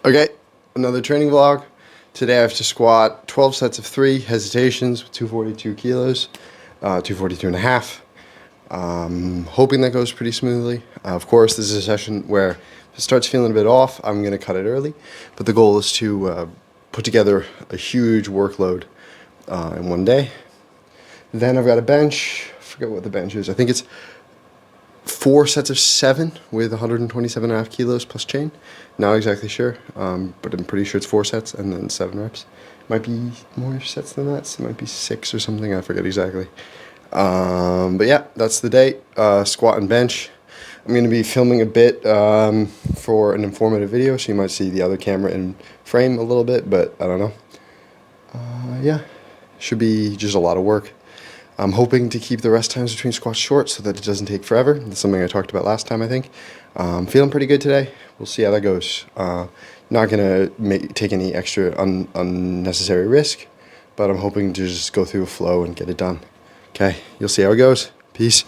Okay, another training vlog. Today I have to squat 12 sets of 3 hesitations with 242 kilos, 242 and a half. Hoping that goes pretty smoothly. Of course, this is a session where if it starts feeling a bit off, I'm going to cut it early. But the goal is to put together a huge workload in one day. Then I've got a bench. I forget what the bench is. I think it's 4 sets of 7 with 127.5 kilos plus chain. Not exactly sure, but I'm pretty sure it's 4 sets and then 7 reps. Might be more sets than that, so it might be 6 or something, I forget exactly. But yeah, that's the day. Squat and bench. I'm going to be filming a bit for an informative video, so you might see the other camera in frame a little bit, but I don't know. Yeah, should be just a lot of work. I'm hoping to keep the rest times between squats short so that it doesn't take forever. That's something I talked about last time, I think. Feeling pretty good today. We'll see how that goes. Not going to take any extra unnecessary risk, but I'm hoping to just go through a flow and get it done. Okay, you'll see how it goes. Peace.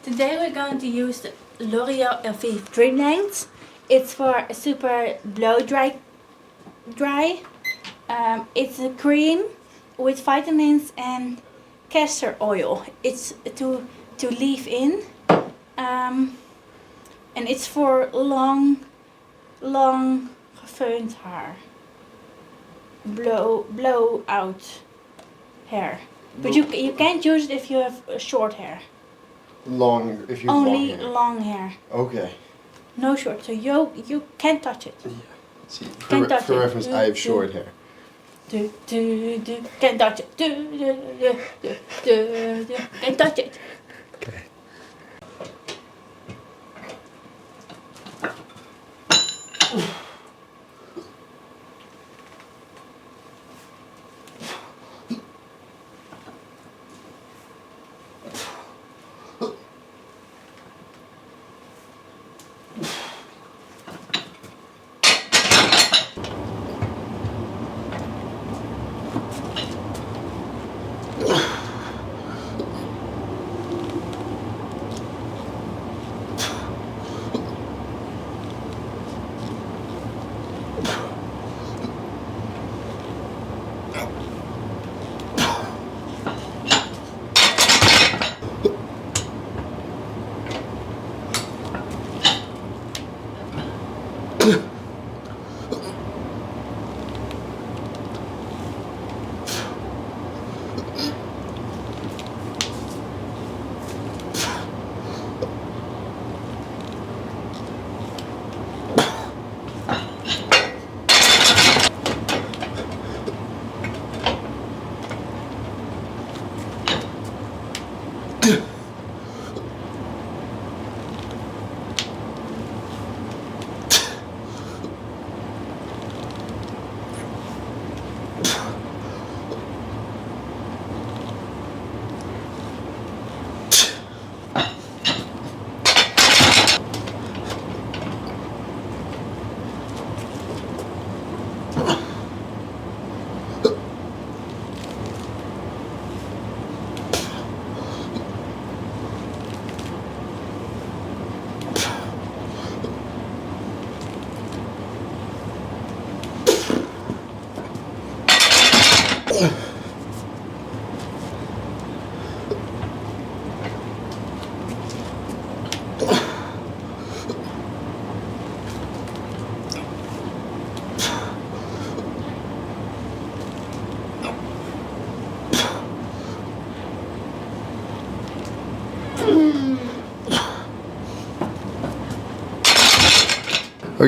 Today we're going to use the L'Oreal Elvive Dream Length. It's for a super blow dry. It's a cream with vitamins and castor oil. It's to leave in, and it's for long geföhnt hair, blow out hair. But you can't use it if you have short hair. If you have only long hair. Okay. No short, so you can't touch it. Yeah. See, Can't touch for it. reference, I have short hair. Can't touch it. Can't touch it. Okay.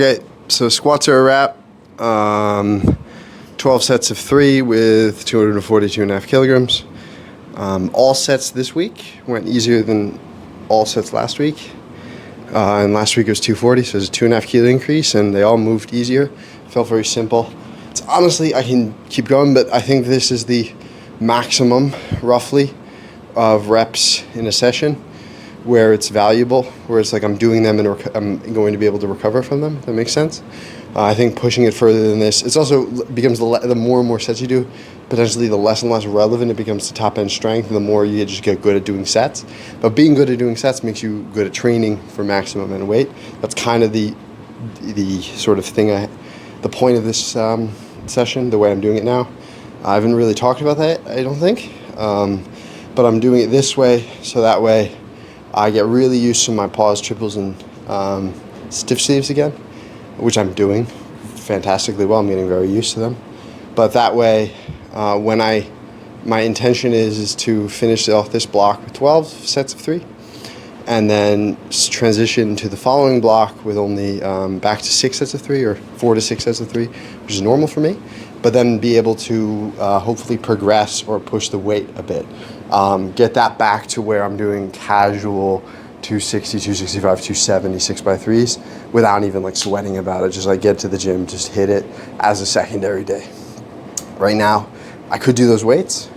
Okay, so squats are a wrap. 12 sets of 3 with 242.5 kilograms. All sets this week went easier than all sets last week. And last week it was 240, so it was a 2.5 kilo increase, and they all moved easier. Felt very simple. It's honestly, I can keep going, but I think this is the maximum, roughly, of reps in a session where it's valuable, where it's like I'm doing them and I'm going to be able to recover from them. If that makes sense. I think pushing it further than this, it's also becomes the more and more sets you do, potentially the less and less relevant it becomes to top end strength, and the more you just get good at doing sets. But being good at doing sets makes you good at training for maximum and weight. That's kind of the sort of thing, the point of this session, the way I'm doing it now. I haven't really talked about that, I don't think, but I'm doing it this way, so that way I get really used to my pause, triples, and stiff sleeves again, which I'm doing fantastically well. I'm getting very used to them. But that way, my intention is to finish off this block with 12 sets of 3, and then transition to the following block with only back to 6 sets of 3, or 4 to 6 sets of 3, which is normal for me, but then be able to hopefully progress or push the weight a bit. Get that back to where I'm doing casual 260, 265, 270, 6x3s without even like sweating about it. Just like get to the gym, just hit it as a secondary day. Right now, I could do those weights,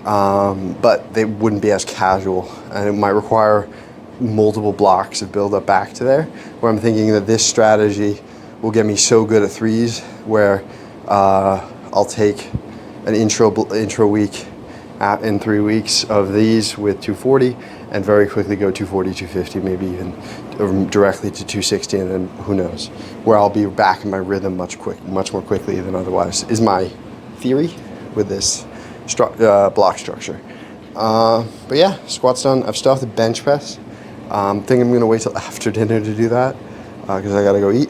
but they wouldn't be as casual, and it might require multiple blocks of build up back to there, where I'm thinking that this strategy will get me so good at 3s where I'll take an intro week in 3 weeks of these with 240 and very quickly go 240, 250, maybe even directly to 260, and then who knows, where I'll be back in my rhythm much more quickly than otherwise, is my theory with this block structure. But yeah, squats done. I've still have to bench press. Think I'm gonna wait till after dinner to do that because I gotta go eat.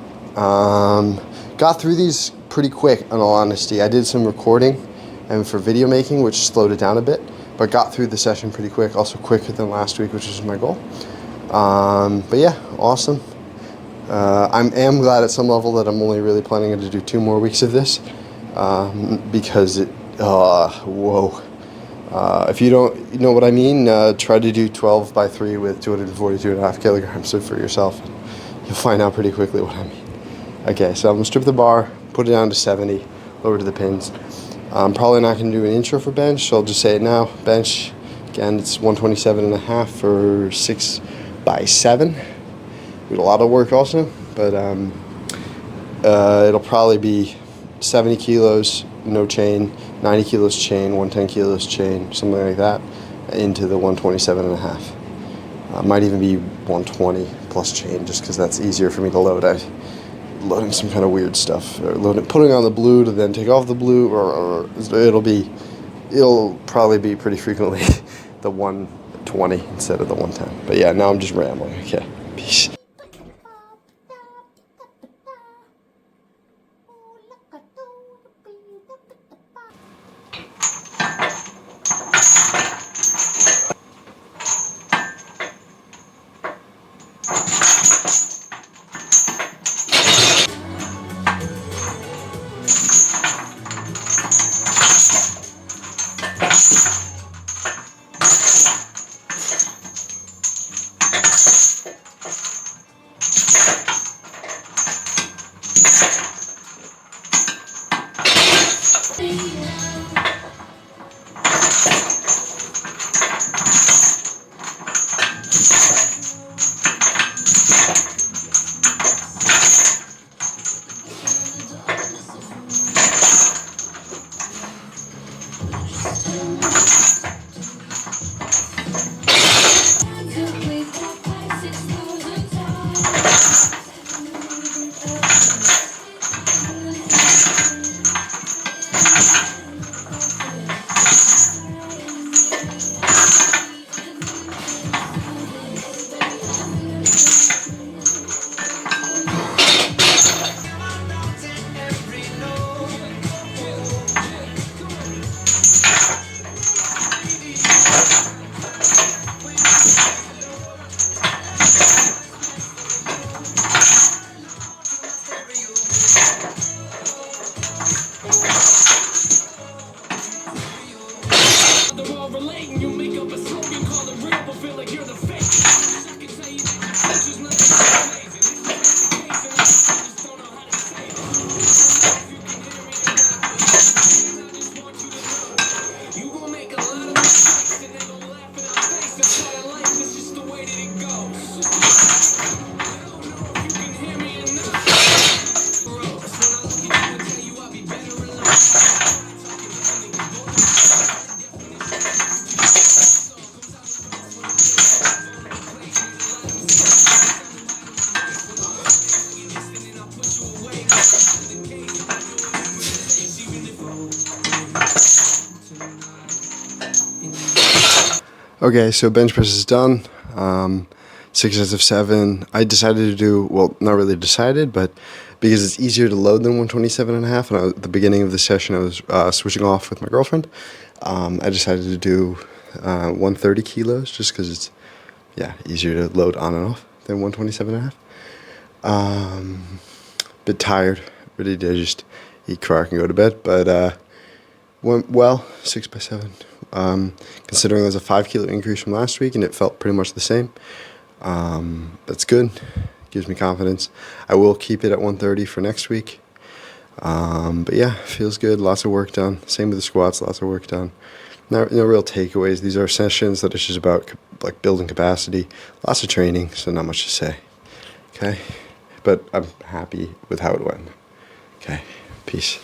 Got through these pretty quick, in all honesty. I did some recording and for video making, which slowed it down a bit, but got through the session pretty quick, also quicker than last week, which was my goal. But yeah, awesome. I am glad at some level that I'm only really planning to do 2 more weeks of this, because whoa. If you don't know what I mean, try to do 12 by 3 with 242.5 kilograms for yourself. You'll find out pretty quickly what I mean. Okay, so I'm gonna strip the bar, put it down to 70, lower to the pins. I'm probably not going to do an intro for bench, so I'll just say it now. Bench, again, it's 127.5 for 6 by 7. With a lot of work also, but it'll probably be 70 kilos, no chain, 90 kilos chain, 110 kilos chain, something like that, into the 127.5. Might even be 120 plus chain, just because that's easier for me to load. Loading some kind of weird stuff, or putting on the blue to then take off the blue, or it'll probably be pretty frequently the 120 instead of the 110. But yeah, now I'm just rambling. Okay, peace. Okay, so bench press is done. 6 sets of 7. I decided to do, well, not really decided, but because it's easier to load than 127.5, and at the beginning of the session I was switching off with my girlfriend, I decided to do 130 kilos just because it's, easier to load on and off than 127.5. Bit tired, ready to just eat crack and go to bed, but went well, 6 by 7. Considering there's a 5 kilo increase from last week and it felt pretty much the same. That's good. Gives me confidence. I will keep it at 130 for next week. But yeah, feels good. Lots of work done. Same with the squats. Lots of work done. No real takeaways. These are sessions that are just about like building capacity. Lots of training, so not much to say. Okay, but I'm happy with how it went. Okay, peace.